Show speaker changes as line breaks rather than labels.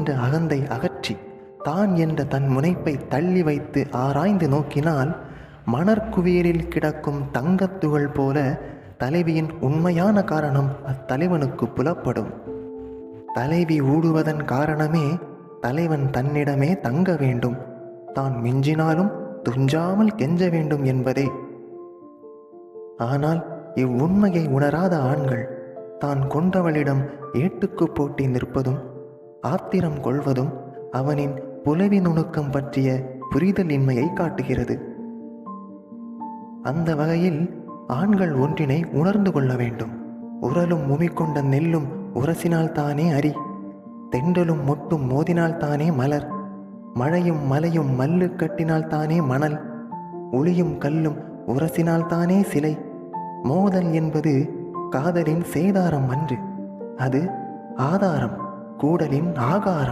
என்ற அகந்தை அகற்றி தான் என்ற தன் முனைப்பை தள்ளி வைத்து ஆராய்ந்து நோக்கினால் மணற்குவியலில் கிடக்கும் தங்கத்துகள் போல தலைவியின் உண்மையான காரணம் அத்தலைவனுக்கு புலப்படும். தலைவி ஊடுவதன் காரணமே தலைவன் தன்னிடமே தங்க வேண்டும், தான் மிஞ்சினாலும் துஞ்சாமல் கெஞ்ச வேண்டும் என்பதே. ஆனால் இவ்வுண்மையை உணராத ஆண்கள் தான் கொண்டவளிடம் ஏட்டுக்கு போட்டி நிற்பதும் ஆத்திரம் கொள்வதும் அவனின் புலவி நுணுக்கம் பற்றிய புரிதலின்மையை காட்டுகிறது. அந்த வகையில் ஆண்கள் ஒன்றினை உணர்ந்து கொள்ள வேண்டும். உரலும் உமிக்கொண்ட நெல்லும் உரசினால் தானே அரி, தெண்டலும் மொட்டும் மோதினால் தானே மலர், மழையும் மலையும் மல்லு கட்டினால் தானே மணல், உளியும் கல்லும் உரசினால் தானே சிலை. மோதல் என்பது காதலின் சேதாரம் அன்று, அது ஆதாரம், கூடலின் ஆகாரம்.